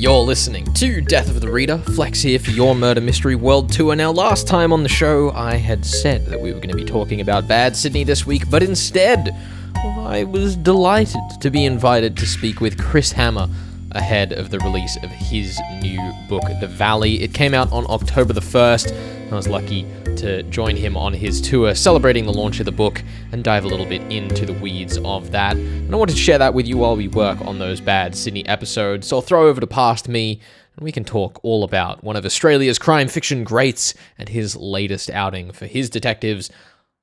You're listening to Death of the Reader. Flex here for your Murder Mystery World Tour. Now, last time on the show, I had said that we were going to be talking about Bad Sydney this week, but instead, I was delighted to be invited to speak with Chris Hammer ahead of the release of his new book, The Valley. It came out on October the 1st, and I was lucky to join him on his tour celebrating the launch of the book and dive a little bit into the weeds of that. And I wanted to share that with you while we work on those Bad Sydney episodes. So I'll throw over to Past Me and we can talk all about one of Australia's crime fiction greats and his latest outing for his detectives,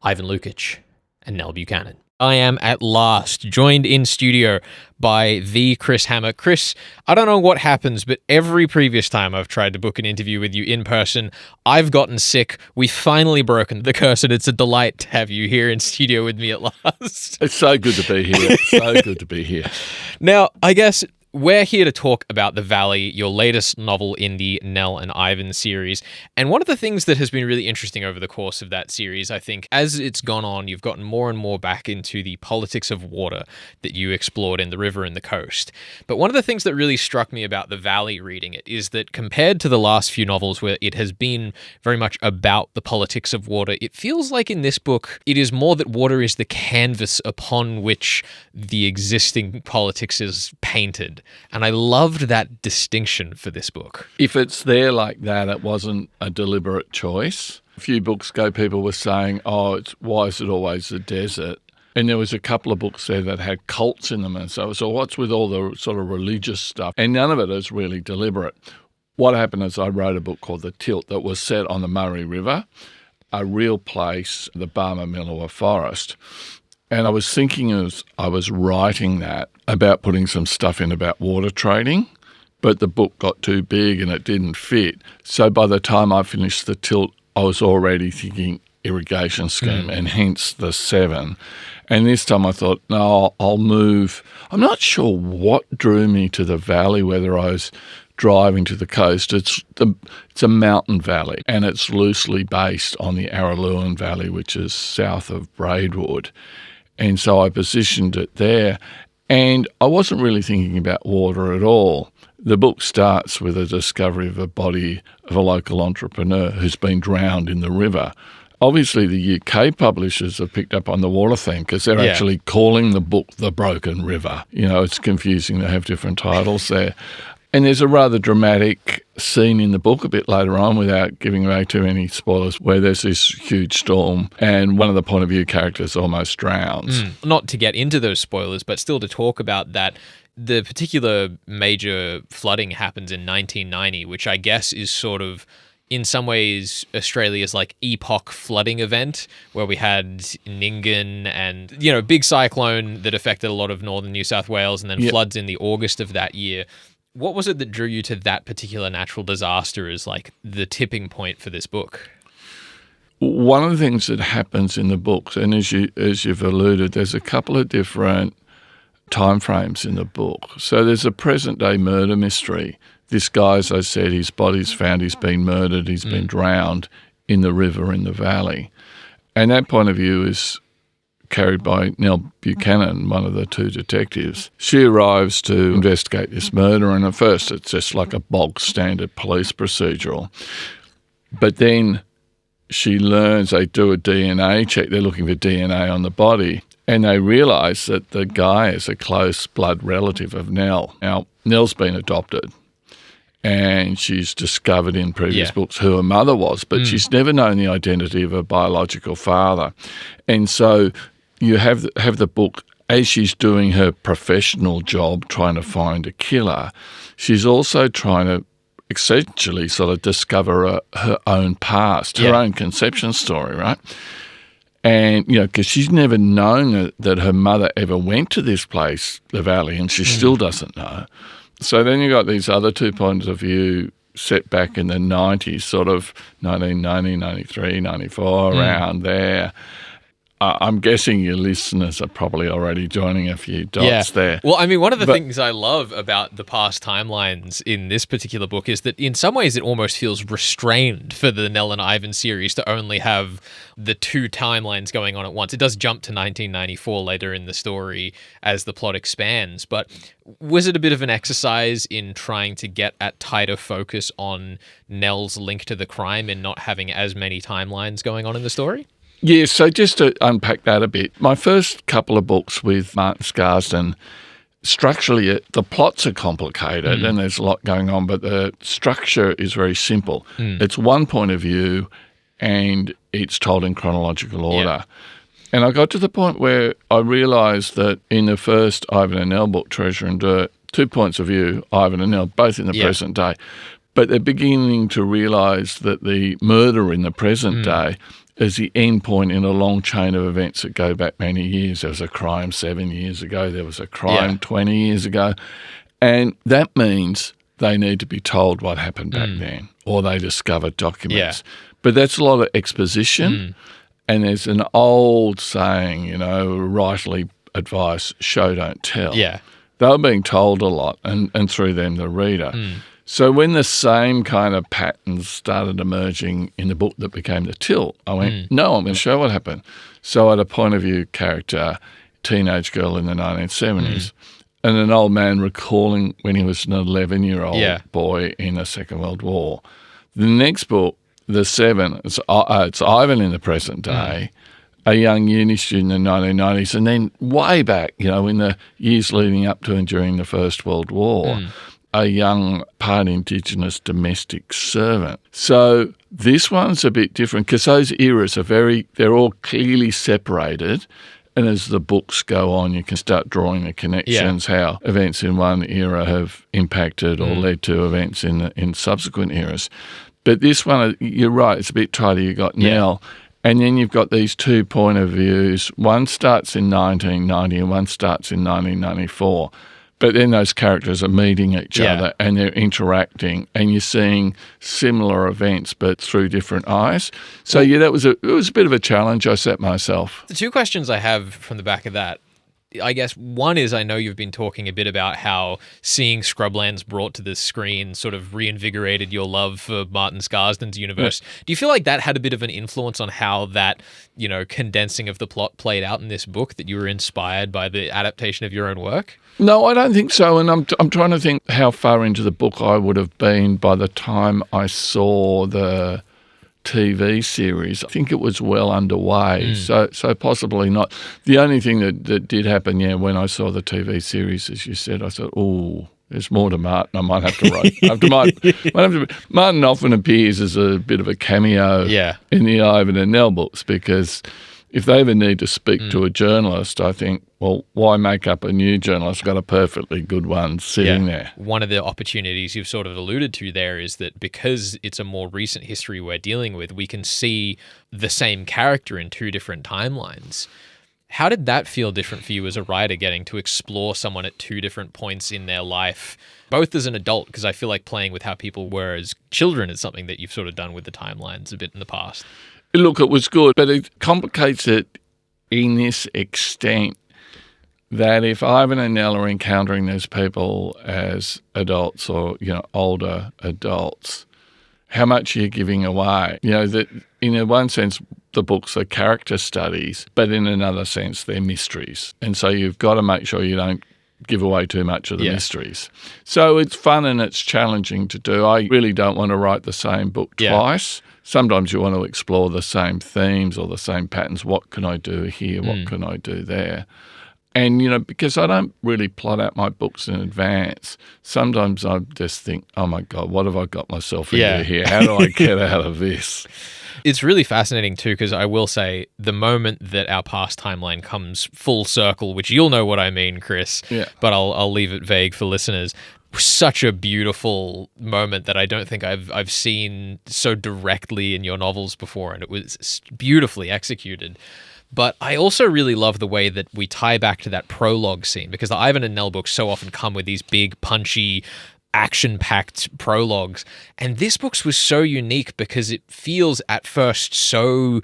Ivan Lukic and Nell Buchanan. I am at last joined in studio by the Chris Hammer. Chris, I don't know what happens, but every previous time I've tried to book an interview with you in person, I've gotten sick. We've finally broken the curse, and it's a delight to have you here in studio with me at last. It's so good to be here. So good to be here. Now, I guess we're here to talk about The Valley, your latest novel in the Nell and Ivan series. And one of the things that has been really interesting over the course of that series, I think, as it's gone on, you've gotten more and more back into the politics of water that you explored in The River and the Coast. But one of the things that really struck me about The Valley reading it is that compared to the last few novels where it has been very much about the politics of water, it feels like in this book, it is more that water is the canvas upon which the existing politics is painted. And I loved that distinction for this book. If it's there like that, it wasn't a deliberate choice. A few books ago, people were saying, why is it always a desert? And there was a couple of books there that had cults in them. And so what's with all the sort of religious stuff? And none of it is really deliberate. What happened is I wrote a book called The Tilt that was set on the Murray River, a real place, the Barmah Forest. And I was thinking as I was writing that about putting some stuff in about water trading, but the book got too big and it didn't fit. So by the time I finished The Tilt, I was already thinking irrigation scheme and hence the 7. And this time I thought, no, I'll move. I'm not sure what drew me to the valley, whether I was driving to the coast. It's a mountain valley and it's loosely based on the Araluen Valley, which is south of Braidwood. And so I positioned it there, and I wasn't really thinking about water at all. The book starts with a discovery of a body of a local entrepreneur who's been drowned in the river. Obviously, the UK publishers have picked up on the water theme because they're actually calling the book The Broken River. You know, it's confusing. They have different titles there. And there's a rather dramatic scene in the book a bit later on, without giving away too many spoilers, where there's this huge storm and one of the point of view characters almost drowns. Not to get into those spoilers, but still to talk about that. The particular major flooding happens in 1990, which I guess is sort of, in some ways, Australia's like epoch flooding event, where we had Nyngan and, big cyclone that affected a lot of northern New South Wales, and then floods in the August of that year. What was it that drew you to that particular natural disaster as like the tipping point for this book? One of the things that happens in the books, and as you've alluded, there's a couple of different timeframes in the book. So there's a present-day murder mystery. This guy, as I said, his body's found, he's been murdered, he's been drowned in the river in the valley. And that point of view is carried by Nell Buchanan, one of the two detectives. She arrives to investigate this murder, and at first it's just like a bog standard police procedural. But then she learns they do a DNA check. They're looking for DNA on the body, and they realise that the guy is a close blood relative of Nell. Now, Nell's been adopted, and she's discovered in previous books who her mother was, but she's never known the identity of her biological father. And so you have the book, as she's doing her professional job trying to find a killer, she's also trying to essentially sort of discover her own past, her own conception story, right? And, because she's never known that her mother ever went to this place, the valley, and she still doesn't know. So then you got these other two points of view set back in the 90s, sort of 1990, 93, 94, around there. I'm guessing your listeners are probably already joining a few dots there. Well, I mean, one of the things I love about the past timelines in this particular book is that in some ways it almost feels restrained for the Nell and Ivan series to only have the two timelines going on at once. It does jump to 1994 later in the story as the plot expands, but was it a bit of an exercise in trying to get at tighter focus on Nell's link to the crime and not having as many timelines going on in the story? Yeah, so just to unpack that a bit, my first couple of books with Martin Scarsden, structurally the plots are complicated and there's a lot going on, but the structure is very simple. It's one point of view and it's told in chronological order. And I got to the point where I realised that in the first Ivan and Nell book, Treasure and Dirt, 2 points of view, Ivan and Nell, both in the present day. But they're beginning to realise that the murder in the present day is the end point in a long chain of events that go back many years. There was a crime 7 years ago. There was a crime 20 years ago. And that means they need to be told what happened back then, or they discovered documents. But that's a lot of exposition. And there's an old saying, you know, rightly advice, show, don't tell. They were being told a lot, and through them, the reader. So when the same kind of patterns started emerging in the book that became The Till, I went, no, I'm going to show what happened. So I had a point of view character, teenage girl in the 1970s, and an old man recalling when he was an 11-year-old boy in the Second World War. The next book, The Seven, it's Ivan in the present day, a young uni student in the 1990s, and then way back, you know, in the years leading up to and during the First World War, a young part Indigenous domestic servant. So this one's a bit different because those eras are they're all clearly separated. And as the books go on, you can start drawing the connections, how events in one era have impacted or led to events in subsequent eras. But this one, you're right, it's a bit tighter. You've got Nell, and then you've got these 2 point of views. One starts in 1990 and one starts in 1994. But then those characters are meeting each other and they're interacting, and you're seeing similar events but through different eyes. So it was a bit of a challenge I set myself. The two questions I have from the back of that, I guess one is, I know you've been talking a bit about how seeing Scrublands brought to the screen sort of reinvigorated your love for Martin Scarsden's universe. Do you feel like that had a bit of an influence on how that, you know, condensing of the plot played out in this book, that you were inspired by the adaptation of your own work? No, I don't think so. And I'm trying to think how far into the book I would have been by the time I saw the TV series. I think it was well underway, so possibly not. The only thing that did happen, when I saw the TV series, as you said, I thought, oh, there's more to Martin. I might have to write. Martin often appears as a bit of a cameo in the Ivan and Nell books, because if they ever need to speak to a journalist, I think, well, why make up a new journalist? Got a perfectly good one sitting there. One of the opportunities you've sort of alluded to there is that because it's a more recent history we're dealing with, we can see the same character in two different timelines. How did that feel different for you as a writer, getting to explore someone at two different points in their life, both as an adult? Because I feel like playing with how people were as children is something that you've sort of done with the timelines a bit in the past. Look, it was good, but it complicates it in this extent that if Ivan and Nell are encountering these people as adults or, older adults, how much are you giving away? That in one sense, the books are character studies, but in another sense, they're mysteries. And so you've got to make sure you don't give away too much of the mysteries. So it's fun and it's challenging to do. I really don't want to write the same book twice. Sometimes you want to explore the same themes or the same patterns. What can I do here? What can I do there? And, because I don't really plot out my books in advance, sometimes I just think, oh, my God, what have I got myself into here? How do I get out of this? It's really fascinating, too, because I will say the moment that our past timeline comes full circle, which you'll know what I mean, Chris, but I'll leave it vague for listeners, such a beautiful moment that I don't think I've seen so directly in your novels before, and it was beautifully executed. But I also really love the way that we tie back to that prologue scene, because the Ivan and Nell books so often come with these big, punchy, action-packed prologues. And this book was so unique because it feels at first so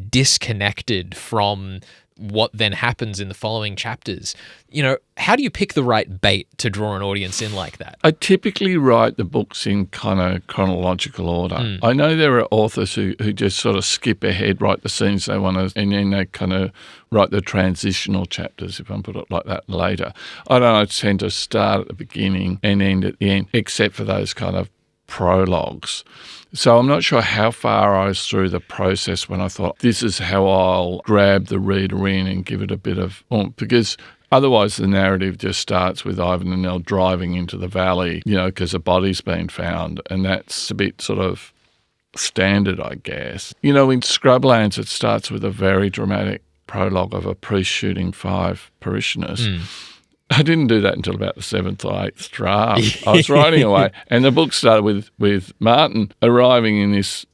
disconnected from what then happens in the following chapters. You know, how do you pick the right bait to draw an audience in like that? I typically write the books in kind of chronological order. I know there are authors who just sort of skip ahead, write the scenes they want to, and then they kind of write the transitional chapters, if I put it like that, later. I tend to start at the beginning and end at the end, except for those kind of prologues. So I'm not sure how far I was through the process when I thought, this is how I'll grab the reader in and give it a bit of oomph, because otherwise the narrative just starts with Ivan and Nell driving into the valley, you know, because a body's been found, and that's a bit sort of standard, I guess. You know, in Scrublands it starts with a very dramatic prologue of a priest shooting 5 parishioners. I didn't do that until about the 7th or 8th draft. I was writing away, and the book started with Martin arriving in this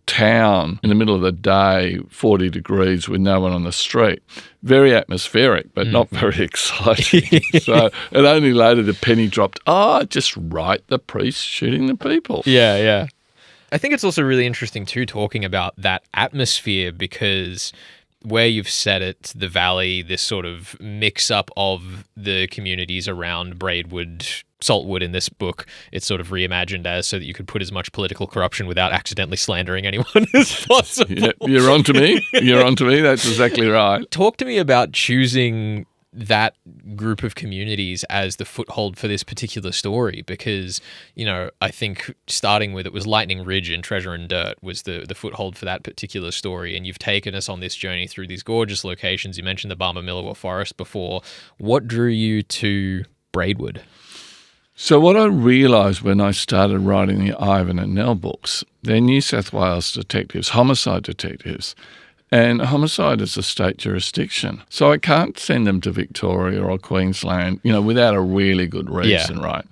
town in the middle of the day, 40 degrees with no one on the street. Very atmospheric, but not very exciting. So, and only later the penny dropped, just write the priest shooting the people. Yeah. I think it's also really interesting too, talking about that atmosphere, because where you've set it, the valley, this sort of mix-up of the communities around Braidwood, Saltwood in this book, it's sort of reimagined as so that you could put as much political corruption without accidentally slandering anyone as possible. Yeah, you're on to me. That's exactly right. Talk to me about choosing that group of communities as the foothold for this particular story, because, you know, I think starting with it was Lightning Ridge and Treasure and Dirt was the foothold for that particular story, and you've taken us on this journey through these gorgeous locations. You mentioned the Barmer-Millwall Forest before. What drew you to Braidwood? So what I realised when I started writing the Ivan and Nell books, they're New South Wales detectives, homicide detectives. And homicide is a state jurisdiction. So I can't send them to Victoria or Queensland, you know, without a really good reason, right?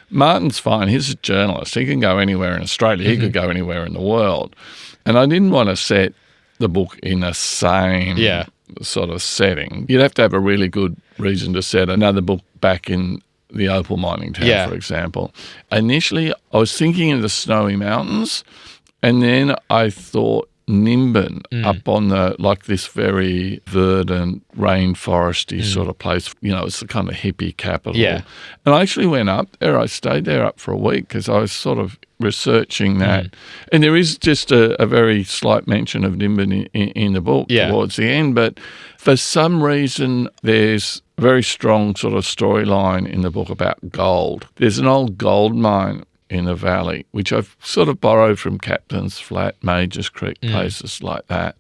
Martin's fine. He's a journalist. He can go anywhere in Australia. He could go anywhere in the world. And I didn't want to set the book in a same sort of setting. You'd have to have a really good reason to set another book back in the opal mining town, for example. Initially, I was thinking of the Snowy Mountains, and then I thought Nimbin up on the, like this very verdant, rainforesty sort of place. You know, it's the kind of hippie capital. Yeah. And I actually went up there. I stayed there up for a week because I was sort of researching that. And there is just a very slight mention of Nimbin in the book towards the end. But for some reason, there's a very strong sort of storyline in the book about gold. There's an old gold mine in the valley, which I've sort of borrowed from Captain's Flat, Majors Creek, places like that.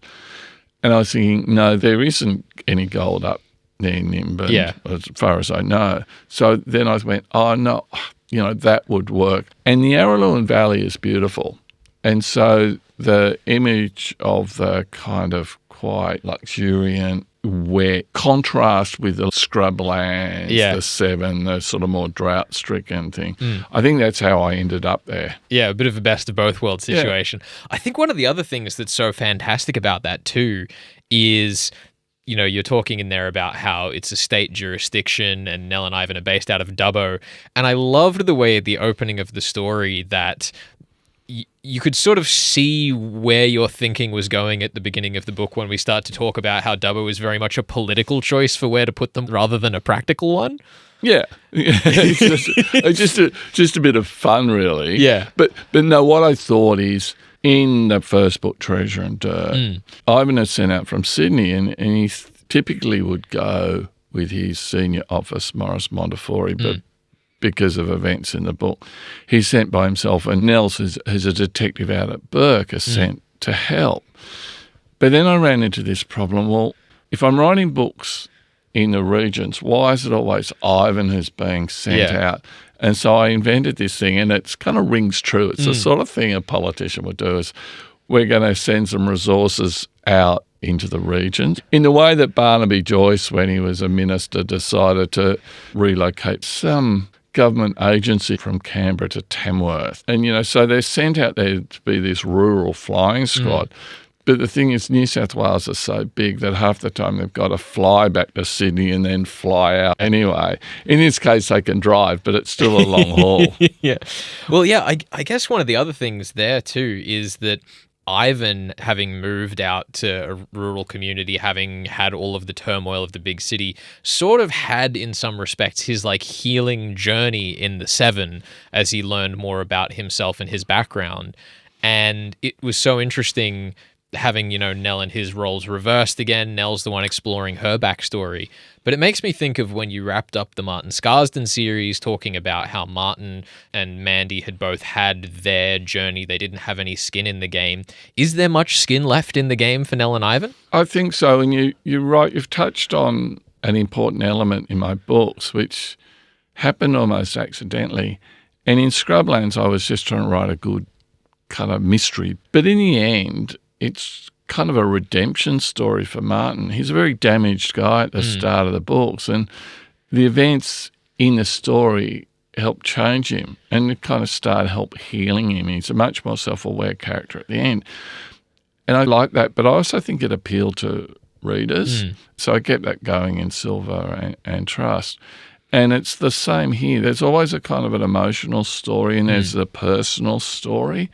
And I was thinking, no, there isn't any gold up near Nimbin, as far as I know. So then I went, oh, no, you know, that would work. And the Yarraluen Valley is beautiful. And so the image of the kind of quite luxuriant, wet contrast with the scrublands, the Severn, the sort of more drought-stricken thing. I think that's how I ended up there. Yeah, a bit of a best of both worlds situation. I think one of the other things that's so fantastic about that too is, you know, you're talking in there about how it's a state jurisdiction and Nell and Ivan are based out of Dubbo. And I loved the way at the opening of the story that you could sort of see where your thinking was going at the beginning of the book when we start to talk about how Dubbo is very much a political choice for where to put them rather than a practical one. Yeah. It's just a bit of fun, really. Yeah. But no, what I thought is, in the first book, Treasure and Dirt, Ivan is sent out from Sydney, and he typically would go with his senior officer, Morris Montefiore, but because of events in the book, he's sent by himself, and Nels, who's a detective out at Burke, is sent to help. But then I ran into this problem. Well, if I'm writing books in the regions, why is it always Ivan who's being sent out? And so I invented this thing, and it kind of rings true. It's the sort of thing a politician would do, is we're going to send some resources out into the regions, in the way that Barnaby Joyce, when he was a minister, decided to relocate some government agency from Canberra to Tamworth. And, you know, so they're sent out there to be this rural flying squad. But the thing is, New South Wales is so big that half the time they've got to fly back to Sydney and then fly out anyway. In this case, they can drive, but it's still a long haul. Yeah. Well, yeah, I guess one of the other things there too is that Ivan, having moved out to a rural community, having had all of the turmoil of the big city, sort of had, in some respects, his like healing journey in the Seven as he learned more about himself and his background. And it was so interesting having, Nell and his roles reversed again. Nell's the one exploring her backstory. But it makes me think of when you wrapped up the Martin Scarsden series, talking about how Martin and Mandy had both had their journey. They didn't have any skin in the game. Is there much skin left in the game for Nell and Ivan? I think so. And you're right. You've touched on an important element in my books, which happened almost accidentally. And in Scrublands, I was just trying to write a good kind of mystery. But in the end, it's kind of a redemption story for Martin. He's a very damaged guy at the start of the books, and the events in the story help change him and kind of help healing him. He's a much more self-aware character at the end. And I like that, but I also think it appealed to readers. So I kept that going in Silver and Trust. And it's the same here. There's always a kind of an emotional story and there's a personal story.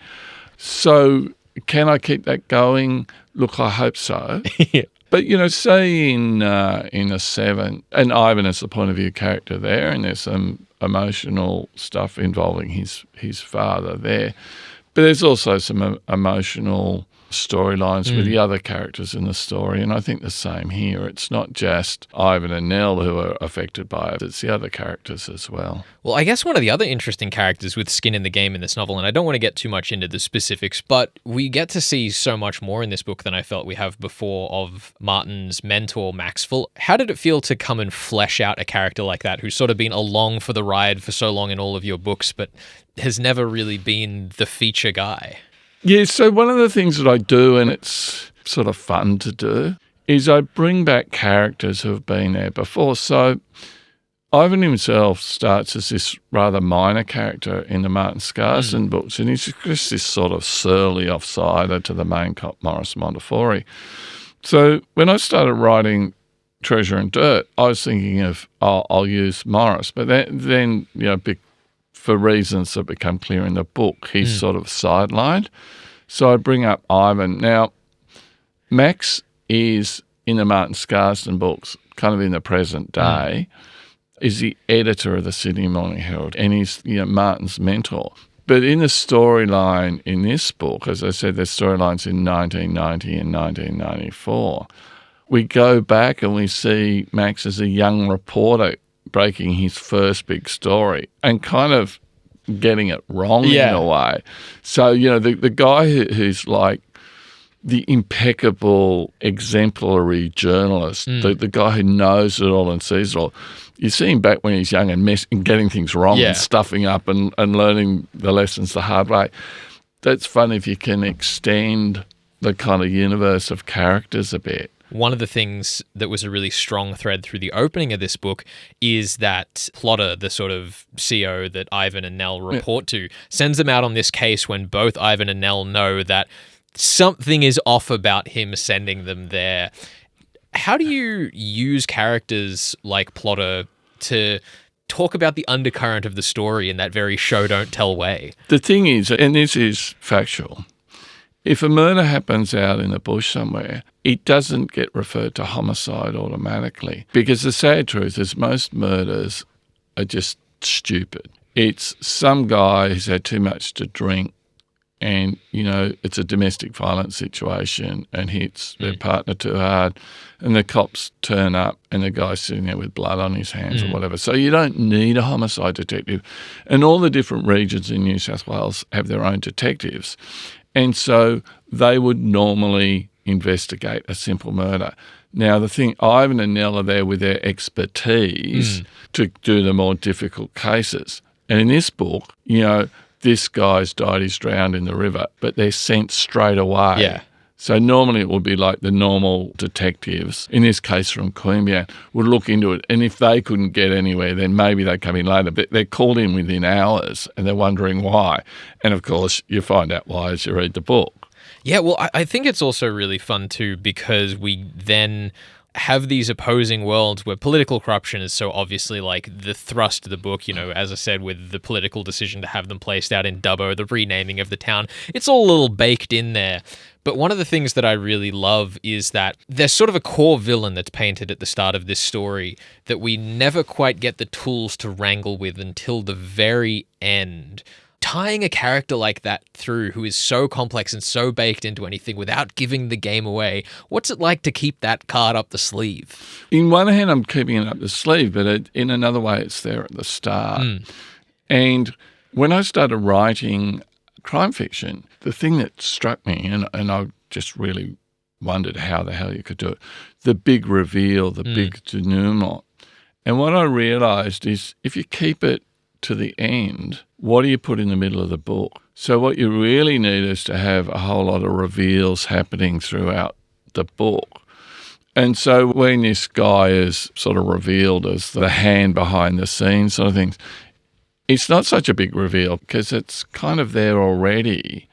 So can I keep that going? Look, I hope so. Yeah. But, say in the Seven, and Ivan is the point of view character there, and there's some emotional stuff involving his father there. But there's also some emotional storylines with the other characters in the story, and I think the same here. It's not just Ivan and Nell who are affected by it, it's the other characters as well. Well, I guess one of the other interesting characters with skin in the game in this novel, and I don't want to get too much into the specifics, but we get to see so much more in this book than I felt we have before of Martin's mentor, Maxwell. How did it feel to come and flesh out a character like that who's sort of been along for the ride for so long in all of your books, but has never really been the feature guy? Yeah, so one of the things that I do, and it's sort of fun to do, is I bring back characters who have been there before. So Ivan himself starts as this rather minor character in the Martin Scarsden books, and he's just this sort of surly offsider to the main cop, Morris Montefiore. So when I started writing Treasure and Dirt, I was thinking of, I'll use Morris. But then for reasons that become clear in the book, he's sort of sidelined. So I bring up Ivan. Now, Max is, in the Martin Scarsden books, kind of in the present day, is the editor of the Sydney Morning Herald, and he's Martin's mentor. But in the storyline in this book, as I said, there's storylines in 1990 and 1994, we go back and we see Max as a young reporter breaking his first big story and kind of getting it wrong in a way. So, the guy who's like the impeccable, exemplary journalist, the guy who knows it all and sees it all, you see him back when he's young and getting things wrong and stuffing up and learning the lessons the hard way. That's fun if you can extend the kind of universe of characters a bit. One of the things that was a really strong thread through the opening of this book is that Plotter, the sort of CO that Ivan and Nell report to, sends them out on this case when both Ivan and Nell know that something is off about him sending them there. How do you use characters like Plotter to talk about the undercurrent of the story in that very show-don't-tell way? The thing is, and this is factual, if a murder happens out in the bush somewhere, it doesn't get referred to homicide automatically, because the sad truth is most murders are just stupid. It's some guy who's had too much to drink and, it's a domestic violence situation and hits their partner too hard, and the cops turn up and the guy's sitting there with blood on his hands or whatever. So you don't need a homicide detective. And all the different regions in New South Wales have their own detectives. And so they would normally investigate a simple murder. Now, the thing, Ivan and Nell are there with their expertise to do the more difficult cases. And in this book, this guy's died, he's drowned in the river, but they're sent straight away. Yeah. So normally it would be like the normal detectives, in this case from Queanbeyan, would look into it. And if they couldn't get anywhere, then maybe they come in later. But they're called in within hours and they're wondering why. And, of course, you find out why as you read the book. Yeah, well, I think it's also really fun too because we then have these opposing worlds where political corruption is so obviously like the thrust of the book, you know, as I said, with the political decision to have them placed out in Dubbo, the renaming of the town. It's all a little baked in there. But one of the things that I really love is that there's sort of a core villain that's painted at the start of this story that we never quite get the tools to wrangle with until the very end. Tying a character like that through who is so complex and so baked into anything without giving the game away, what's it like to keep that card up the sleeve? In one hand, I'm keeping it up the sleeve, but in another way, it's there at the start. And when I started writing crime fiction, the thing that struck me, and I just really wondered how the hell you could do it, the big reveal, the big denouement. And what I realised is if you keep it to the end, what do you put in the middle of the book? So what you really need is to have a whole lot of reveals happening throughout the book. And so when this guy is sort of revealed as the hand behind the scenes sort of things, it's not such a big reveal because it's kind of there already.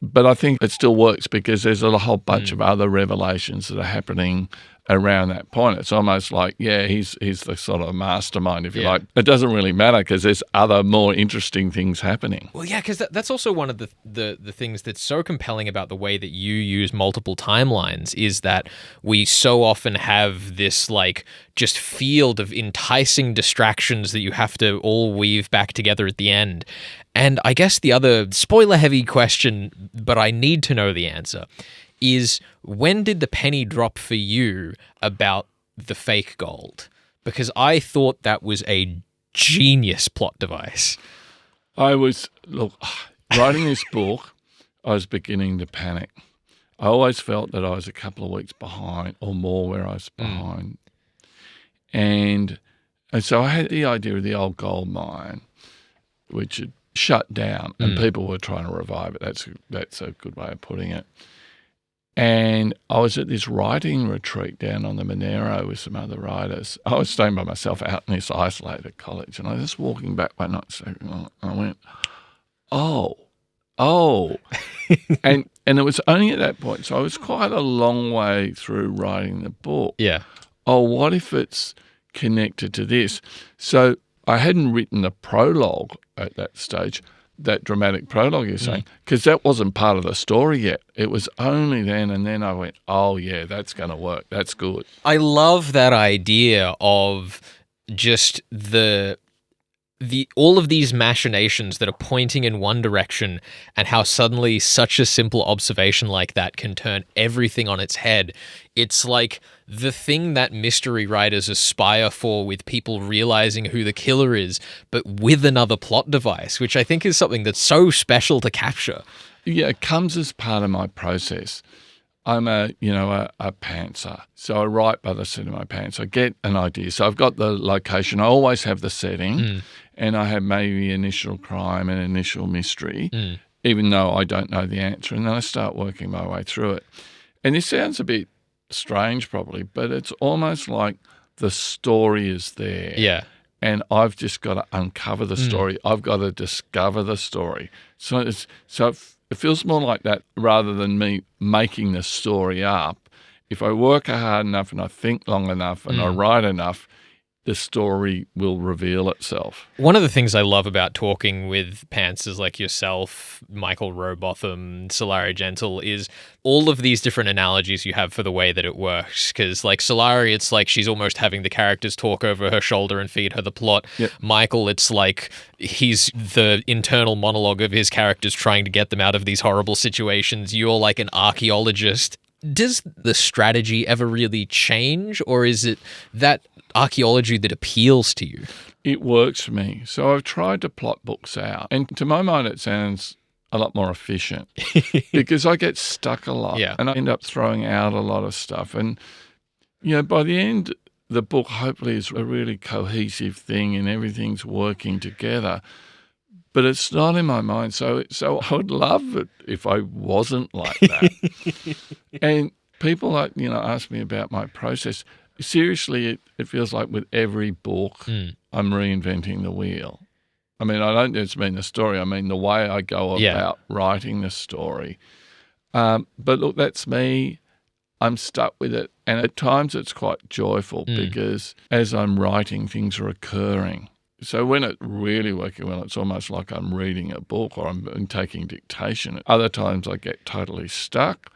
But I think it still works because there's a whole bunch of other revelations that are happening around that point. It's almost like, yeah, he's the sort of mastermind, if you like. It doesn't really matter because there's other more interesting things happening. Well, yeah, because that's also one of the things that's so compelling about the way that you use multiple timelines is that we so often have this like just field of enticing distractions that you have to all weave back together at the end. And I guess the other spoiler-heavy question, but I need to know the answer, is when did the penny drop for you about the fake gold? Because I thought that was a genius plot device. Writing this book, I was beginning to panic. I always felt that I was a couple of weeks behind or more where I was behind. And so I had the idea of the old gold mine, which had shut down and people were trying to revive it. That's a good way of putting it. And I was at this writing retreat down on the Monero with some other writers. I was staying by myself out in this isolated college, and I was just walking back one night and I went, oh. and it was only at that point, so I was quite a long way through writing the book. Yeah. Oh, what if it's connected to this? So I hadn't written the prologue at that stage, that dramatic prologue you're saying, because that wasn't part of the story yet. It was only then, and then I went, oh, yeah, that's going to work. That's good. I love that idea of just the all of these machinations that are pointing in one direction and how suddenly such a simple observation like that can turn everything on its head. It's like the thing that mystery writers aspire for with people realizing who the killer is, but with another plot device, which I think is something that's so special to capture. Yeah, it comes as part of my process. I'm a pantser. So I write by the seat of my pants. I get an idea. So I've got the location. I always have the setting. And I have maybe initial crime and initial mystery, even though I don't know the answer. And then I start working my way through it. And this sounds a bit strange probably, but it's almost like the story is there. Yeah. And I've just got to uncover the story. I've got to discover the story. So it feels more like that rather than me making the story up. If I work hard enough and I think long enough and I write enough, the story will reveal itself. One of the things I love about talking with pantsers like yourself, Michael Robotham, Solari Gentle, is all of these different analogies you have for the way that it works. Because like Solari, it's like she's almost having the characters talk over her shoulder and feed her the plot. Yep. Michael, it's like he's the internal monologue of his characters trying to get them out of these horrible situations. You're like an archaeologist. Does the strategy ever really change, or is it that archaeology that appeals to you? It works for me. So I've tried to plot books out, and to my mind it sounds a lot more efficient because I get stuck a lot and I end up throwing out a lot of stuff. And, by the end, the book hopefully is a really cohesive thing and everything's working together. But it's not in my mind. So I would love it if I wasn't like that. And people ask me about my process. Seriously, it feels like with every book, I'm reinventing the wheel. I mean, I don't just mean the story. I mean the way I go about writing the story. But look, that's me. I'm stuck with it. And at times it's quite joyful because as I'm writing, things are occurring. So when it's really working well, it's almost like I'm reading a book or I'm taking dictation. Other times I get totally stuck.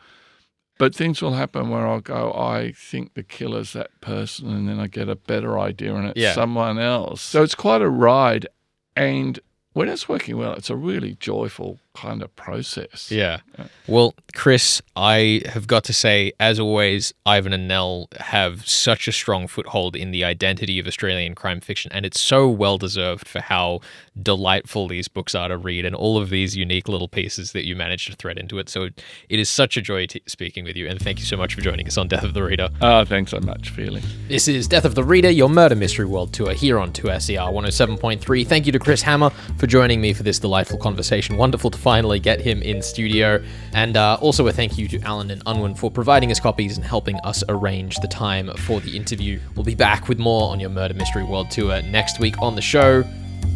But things will happen where I'll go, I think the killer's that person, and then I get a better idea and it's someone else. So it's quite a ride. And when it's working well, it's a really joyful kind of process. Yeah. Well, Chris, I have got to say, as always, Ivan and Nell have such a strong foothold in the identity of Australian crime fiction, and it's so well-deserved for how delightful these books are to read and all of these unique little pieces that you managed to thread into it. So it is such a joy speaking with you, and thank you so much for joining us on Death of the Reader. Thanks so much, Feely. This is Death of the Reader, your murder mystery world tour here on 2SER 107.3. Thank you to Chris Hammer for joining me for this delightful conversation. Wonderful to finally get him in studio. And also a thank you to Allen and Unwin for providing us copies and helping us arrange the time for the interview. We'll be back with more on your murder mystery world tour next week on the show.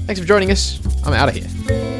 Thanks for joining us. I'm out of here.